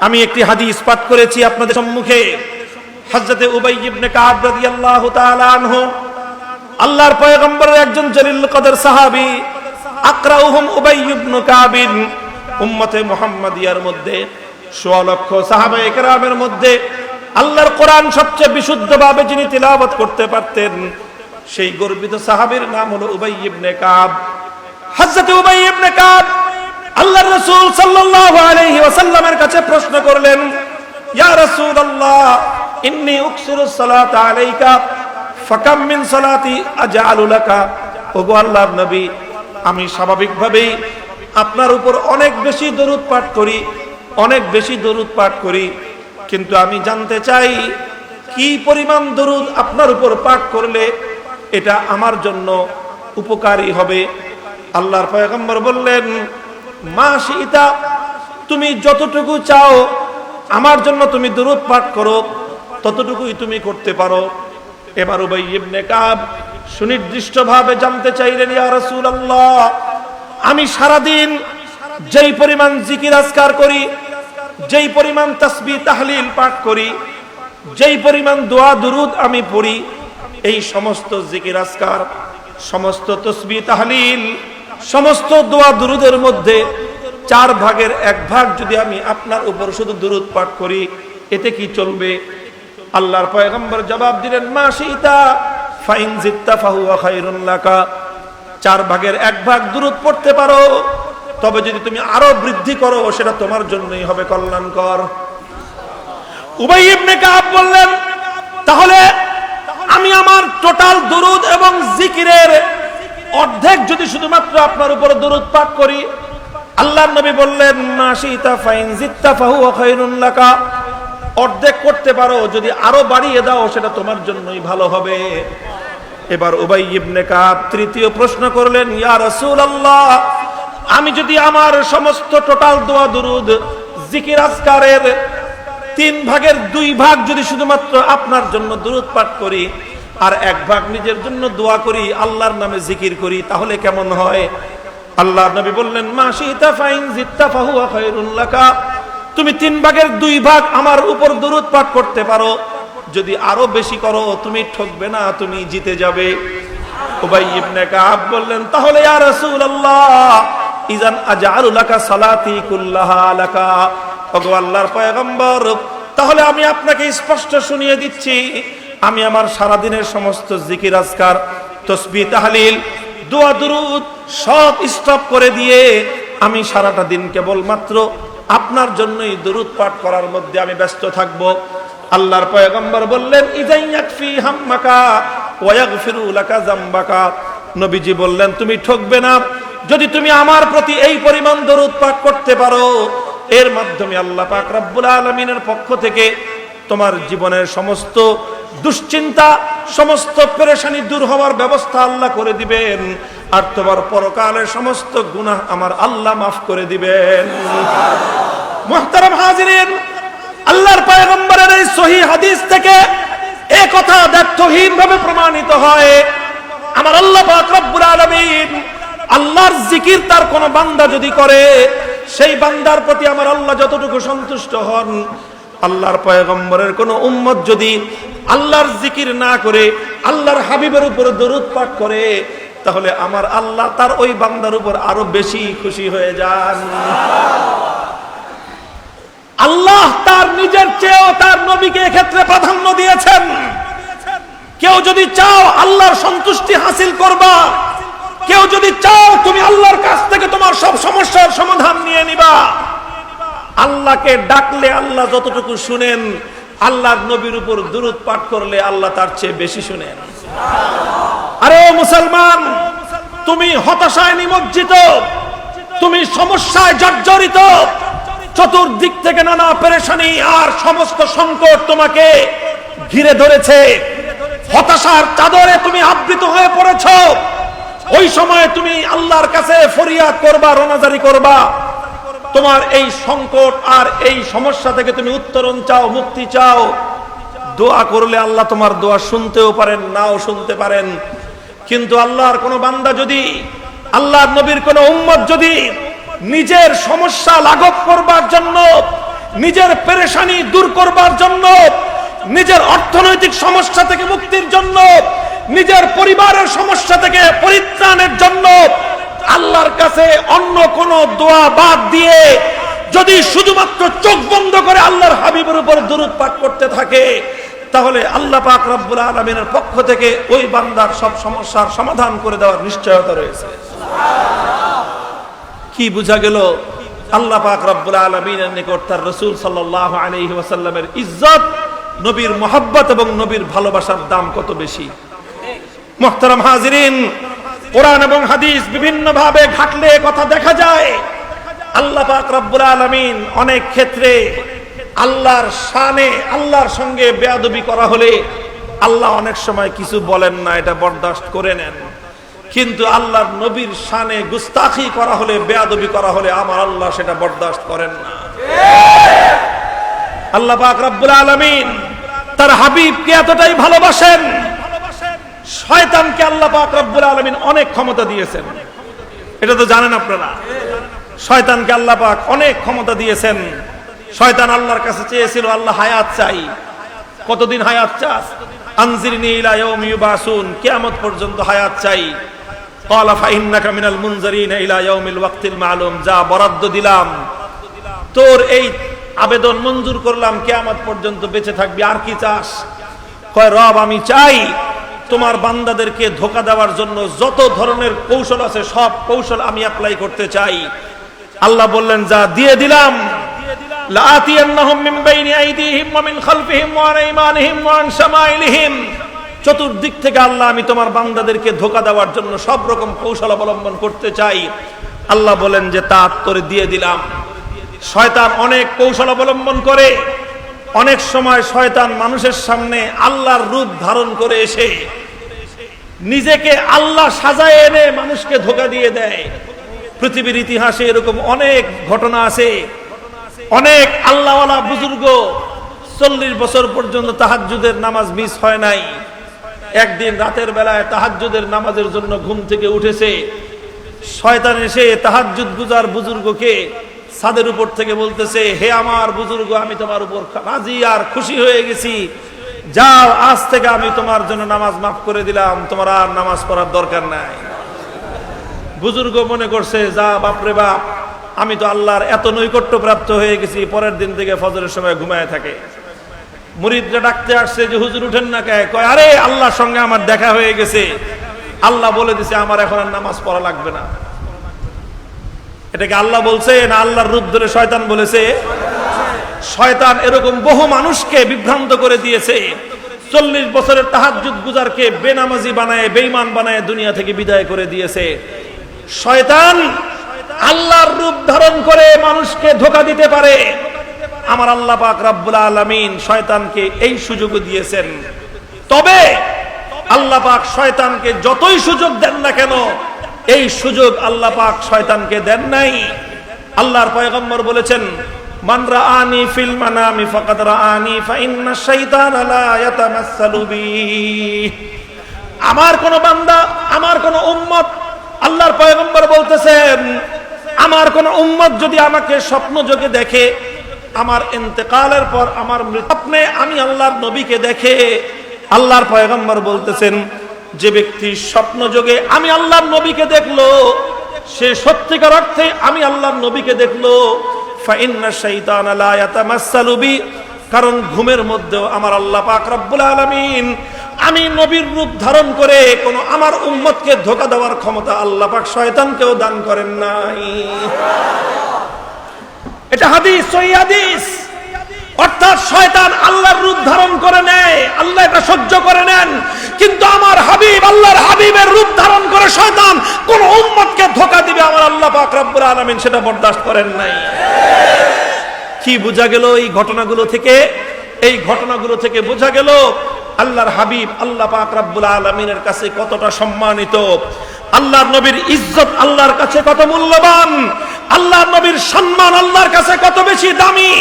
আমি একটি হাদিস পাঠ করেছি আপনাদের সম্মুখে। হযরতে উবাই ইবনে কাব রাদিয়াল্লাহু তাআলা আনহু, আল্লাহর পয়গম্বরের একজন জলিল কদর সাহাবী, আকরাউহুম উবাই ইবনে কাব। উম্মতে মুহাম্মাদিয়ার মধ্যে ১৬ লক্ষ সাহাবায়ে কেরামের মধ্যে আল্লাহর কোরআন সবচেয়ে বিশুদ্ধভাবে যিনি তিলাওয়াত করতে পারতেন, সেই গর্বিত সাহাবীর নাম হলো উবাই ইবনে কাব। হযরতে উবাই ইবনে কাব আল্লাহর রাসূল সাল্লাল্লাহু আলাইহি ওয়াসাল্লামের কাছে প্রশ্ন করলেন, ইয়া রাসূলুল্লাহ, ইন্নী উকসিরুস সালাতা আলাইকা ফাকাম মিন সালাতি আজআলু লাকা। ওগো আল্লাহর নবী, আমি স্বাভাবিকভাবেই আপনার উপর অনেক বেশি দরুদ পাঠ করি, অনেক বেশি দরুদ পাঠ করি, কিন্তু আমি জানতে চাই কি পরিমাণ দরুদ আপনার উপর পাঠ করলে এটা আমার জন্য উপকারী হবে। আল্লাহর পয়গম্বর বললেন, মা শিইতা, তুমি যতটুকু চাও আমার জন্য তুমি দরুদ পাঠ করো, ততটুকুই তুমি করতে পারো। এবার উবাই ইবনে কাব সুনির্দিষ্টভাবে জানতে চাইলেন, ইয়া রাসূলুল্লাহ, আমি সারাদিন যেই পরিমাণ জিকির আজকার করি, যেই পরিমাণ তাসবিহ তাহলিল পাঠ করি, যেই পরিমাণ দোয়া দুরুদ আমি পড়ি, এই সমস্ত জিকির আজকার, সমস্ত তাসবিহ তাহলিল, সমস্ত দোয়া দুরুদের মধ্যে 4 ভাগের 1 ভাগ যদি আমি আপনার উপর শুধু দুরুদ পাঠ করি, এতে কি চলবে? আল্লাহর পয়গম্বর জবাব দিলেন, মা শিইতা ফাইন জিত্তা ফাহুয়া খায়রুন লাকা। 4 ভাগের 1 ভাগ দুরুদ পড়তে পারো, তবে যদি তুমি আরো বৃদ্ধি করো সেটা তোমার জন্যই হবে কল্যাণকর। উবাই ইবনে কাব বললেন, তাহলে আমি আমার টোটাল দুরুদ এবং জিকিরের অর্ধেক যদি শুধুমাত্র আপনার উপর দুরুদ পাঠ করি? আল্লাহর নবী বললেন, মা শিইতা ফাইন জিত্তা ফাহুয়া খায়রুন লাকা। অর্ধেক করতে পারো, যদি আরো বাড়িয়ে দাও সেটা তোমার জন্যই ভালো হবে। এবার উবাই ইবনে কাব তৃতীয় প্রশ্ন করলেন, ইয়া রাসূলুল্লাহ, আমি যদি আমার সমস্ত টোটাল দোয়া দুরুদ জিকির আজকারের 3 ভাগের 2 ভাগ যদি শুধুমাত্র আপনার জন্য দুরুদ পাঠ করি, আর 1 ভাগ নিজের জন্য দোয়া করি, আল্লাহর নামে জিকির করি, তাহলে কেমন হয়? আল্লাহর নবী বললেন, মা শিইতা ফাইন জিত্তা ফাহুয়া খায়রুন লাকা। তুমি 3 ভাগের 2 ভাগ আমার উপর দুরুদ পাঠ করতে পারো, যদি আরো বেশি করো তুমি ঠকবে না, তুমি জিতে যাবে। উবাই ইবনে কাব বললেন, তাহলে ইয়া রাসূলুল্লাহ, ইযান আজআলু লাকা সালাতি কুল্লাহা লাকা। ওগো আল্লাহর পয়গম্বর, তাহলে আমি আপনাকে স্পষ্ট শুনিয়ে দিচ্ছি, আমি আমার সারা দিনের সমস্ত জিকির আজকার, তাসবিহ তাহলিল, দোয়া দুরুদ সব স্টপ করে দিয়ে আমি সারাটা দিন কেবলমাত্র আপনার জন্যই দুরুদ পাঠ করার মধ্যে আমি ব্যস্ত থাকব। আল্লাহর পয়গম্বর বললেন, ইযান ইয়াকফি হাম্মাকা ওয়া ইয়াগফিরু লাকা যামবাকা। নবীজি বললেন, তুমি ঠকবে না, যদি তুমি আমার প্রতি এই পরিমাণ দরুদ পাঠ করতে পারো, এর মাধ্যমে আল্লাহ পাক রব্বুল আলামিনের পক্ষ থেকে তোমার জীবনের সমস্ত দুশ্চিন্তা, সমস্ত পেরেশানি দূর হওয়ার ব্যবস্থা আল্লাহ করে দিবেন, আর তোমার পরকালের সমস্ত গুনাহ আমার আল্লাহ মাফ করে দিবেন। মুহতারাম হাজিরিন, আল্লাহর পয়গম্বরের এই সহিহ হাদিস থেকে এই কথা দ্ব্যর্থহীনভাবে প্রমাণিত হয়, আমার আল্লাহ পাক রব্বুল আলামিন আল্লাহর জিকির তার কোন বান্দা যদি করে, সেই বান্দার প্রতি আমার আল্লাহ যতটুকু সন্তুষ্ট হন, আল্লাহর পয়গম্বরের কোন উম্মত যদি আল্লাহর জিকির না করে আল্লাহর হাবিবের উপর দরুদ পাঠ করে, তাহলে আমার আল্লাহ তার ওই বান্দার উপর আরো বেশি খুশি হয়ে যান। আল্লাহ তার নিজের চেয়েও তার নবীকে এক্ষেত্রে প্রাধান্য দিয়েছেন। কেউ যদি চাও আল্লাহর সন্তুষ্টি হাসিল করবা, কেউ যদি চাও তুমি আল্লাহর কাছ থেকে তোমার সব সমস্যার সমাধান নিয়ে নিবা, আল্লাহকে ডাকলে আল্লাহ যতটুকু শুনেন, আল্লাহর নবীর উপর দুরূদ পাঠ করলে আল্লাহ তার চেয়ে বেশি শুনেন। আরে মুসলমান, তুমি হতাশায় নিমজ্জিত, তুমি সমস্যায় জর্জরিত, চতুর্দিক থেকে নানা পেরেশানি আর সমস্ত সংকট তোমাকে ঘিরে ধরেছে, হতাশার চাদরে তুমি আবৃত হয়ে পড়েছ। ওই সময় তুমি আল্লাহর কাছে ফরিয়াদ করবা, রোনাজারি করবা, তোমার এই সংকট আর এই সমস্যা থেকে তুমি উত্তরণ চাও, মুক্তি চাও। দোয়া করলে আল্লাহ তোমার দোয়া শুনতেও পারেন, নাও শুনতে পারেন। কিন্তু আল্লাহর কোন বান্দা যদি, আল্লাহর নবীর কোন উম্মত যদি নিজের সমস্যা লাঘব করবার জন্য নিজের পেরেশানি দূর করবার জন্য, নিজের অর্থনৈতিক সমস্যা থেকে মুক্তির জন্য, নিজের পরিবারের সমস্যা থেকে পরিত্রাণের জন্য আল্লাহর কাছে অন্য কোন দোয়া বাদ দিয়ে যদি শুধুমাত্র চোখ বন্ধ করে আল্লাহর হাবিবের উপর দরুদ পাঠ করতে থাকে, তাহলে আল্লাহ পাক রব্বুল আলামিনের পক্ষ থেকে ওই বান্দার সব সমস্যার সমাধান করে দেওয়ার নিশ্চয়তা রয়েছে। কি বোঝা গেল? আল্লাহ পাক রব্বুল আলামিনের নিকট তার রাসূল সাল্লাল্লাহু আলাইহি ওয়াসাল্লামের ইজ্জত, নবীর মহব্বত এবং নবীর ভালোবাসার দাম কত বেশি। মুহতারাম হাজিরিন, কোরআন এবং হাদিস বিভিন্ন ভাবে ঘাটলে কথা দেখা যায় আল্লাহ পাক রব্বুল আলামিন অনেক ক্ষেত্রে আল্লাহর শানে, আল্লাহর সঙ্গে বেয়াদবি করা হলে আল্লাহ অনেক সময় কিছু বলেন না, এটা বরদাস্ত করে নেন। কিন্তু আল্লাহর নবীর শানে গুস্তাখি করা হলে, বেয়াদবি করা হলে আমার আল্লাহ সেটা বরদাস্ত করেন না। আল্লাহ পাক রব্বুল আলামিন তার হাবিবকে এতটাই ভালোবাসেন, শয়তানকে আল্লাহ পাক রব্বুল আলামিন অনেক ক্ষমতা দিয়েছেন। এটা তো জানেন আপনারা, শয়তানকে আল্লাহ পাক অনেক ক্ষমতা দিয়েছেন। শয়তান আল্লাহর কাছে চেয়েছিল, আল্লাহ হায়াত চাই। কতদিন হায়াত চাস? আনজিরনি ইলা ইয়াউমি ইউবাসুন, কিয়ামত পর্যন্ত হায়াত চাই। ক্বালা ফাইন্নাকা মিনাল মুনজারিনা ইলা ইয়াউমিল ওয়াক্তিল মালুম, যা বরাদ্দ দিলাম, তোর এই আবেদন মঞ্জুর করলাম, কিয়ামত পর্যন্ত বেঁচে থাকবি, আর কি চাস? কয়, রব আমি চাই তোমার বান্দাদেরকে ধোঁকা দেওয়ার জন্য যত ধরনের কৌশল আছে সব কৌশল আমি অ্যাপ্লাই করতে চাই। আল্লাহ বললেন, যা দিয়ে দিলাম। লাআতিয়ান্নাহুম মিন বাইনি আইদিহিম ওয়া মিন খালফিহিম ওয়া আন আইমানিহিম ওয়া আন শামাইলিহিম, চতুর্দিক থেকে আল্লাহ আমি তোমার বান্দাদেরকে ধোঁকা দেওয়ার জন্য সব রকম কৌশল অবলম্বন করতে চাই। আল্লাহ বলেন যে তা তোরে দিয়ে দিলাম। শয়তান অনেক কৌশল অবলম্বন করে। অনেক সময় শয়তান মানুষের সামনে আল্লাহর রূপ ধারণ করে এসে নিজেকে আল্লাহ সাজায় এনে মানুষকে ধোঁকা দিয়ে দেয়। পৃথিবীর ইতিহাসে এরকম অনেক ঘটনা আছে। অনেক আল্লাহওয়ালা বুজুর্গ 40 বছর পর্যন্ত তাহাজ্জুদের নামাজ মিস হয় নাই। একদিন রাতের বেলায় তাহাজ্জুদের নামাজের জন্য ঘুম থেকে উঠেছে। শয়তান এসে তাহাজ্জুদ গুজার বুজুর্গকে ছাদের উপর থেকে বলতেছে, হে আমার বুজুর্গ, আমি তোমার উপর রাজি আর খুশি হয়ে গেছি, যাও আজ থেকে আমি তোমার জন্য নামাজ মাফ করে দিলাম, তোমার আর নামাজ পড়ার দরকার নাই। বুজুর্গ মনে করছে, যা বাপরে বাপ, আমি তো আল্লাহর এত নৈকট্য প্রাপ্ত হয়ে গেছি। পরের দিন থেকে ফজরের সময় ঘুমায় থাকে। মুরিদরা ডাকতে আসছে যে হুজুর উঠেন না কে? কয়, আরে আল্লাহর সঙ্গে আমার দেখা হয়ে গেছে, আল্লাহ বলে দিছে আমার এখন আর নামাজ পড়া লাগবে না। এটাকে আল্লাহ বলছে না আল্লাহর রূপ ধরে শয়তান বলেছে? শয়তান এরকম বহু মানুষকে বিভ্রান্ত করে দিয়েছে। 40 বছরের তাহাজ্জুদ গুজারকে বেনামাজি বানায়, বেঈমান বানায় দুনিয়া থেকে বিদায় করে দিয়েছে। শয়তান আল্লাহর রূপ ধারণ করে মানুষকে ধোঁকা দিতে পারে। আমার আল্লাহ পাক রব্বুল আলামিন শয়তানকে এই সুযোগ দিয়েছেন। তবে আল্লাহ পাক শয়তানকে যতই সুযোগ দেন না কেন, এই সুযোগ আল্লাহ পাক শয়তানকে দেন নাই। আল্লাহর পয়গম্বর বলেছেন, মান রাআনি ফিল মানামি ফাকাদ রাআনি ফা ইন্না শাইতানা লা ইয়াতামাসসালু বি। আমার কোন বান্দা, আমার কোন উম্মত, আল্লাহর পয়গম্বর বলতেছেন, আমার কোন উম্মত যদি আমাকে স্বপ্ন যোগে দেখে, আমার ইন্তেকালের পর আমার স্বপ্নে আমি আল্লাহর নবীকে দেখে, আল্লাহর পয়গম্বর বলতেছেন, যে ব্যক্তি স্বপ্ন যোগে আমি আল্লাহর নবীকে দেখলো, সে সত্যিকার অর্থে আমি আল্লাহর নবীকে দেখলো। ফা ইন্না শাইতানা লা ইয়াতামাসসালু বি, কারণ ঘুমের মধ্যেও আমার আল্লাহ পাক রব্বুল আলামিন আমি নবীর রূপ ধারণ করে কোন আমার উম্মতকে ধোঁকা দেওয়ার ক্ষমতা আল্লাহ পাক শয়তানকেও দান করেন নাই। এটা হাদিস, সহিহ হাদিস। অর্থাৎ শয়তান আল্লাহর রূপ ধারণ করে নেয়, আল্লাহ এটা সহ্য করে নেন, কিন্তু আমার হাবিব, আল্লাহর হাবিবের রূপ ধারণ করে শয়তান কোন উম্মতকে ধোঁকা দিবে আমার আল্লাহ পাক রব্বুল আলামিন সেটা বরদাস্ত করেন নাই। কি বোঝা গেল এই ঘটনাগুলো থেকে? এই ঘটনাগুলো থেকে বোঝা গেল আল্লাহর হাবিব আল্লাহ পাক রব্বুল আলামিনের কাছে কতটা সম্মানিত, আল্লাহর নবীর ইজ্জত আল্লাহর কাছে কত মূল্যবান, আল্লাহর নবীর সম্মান আল্লাহর কাছে কত বেশি দামি।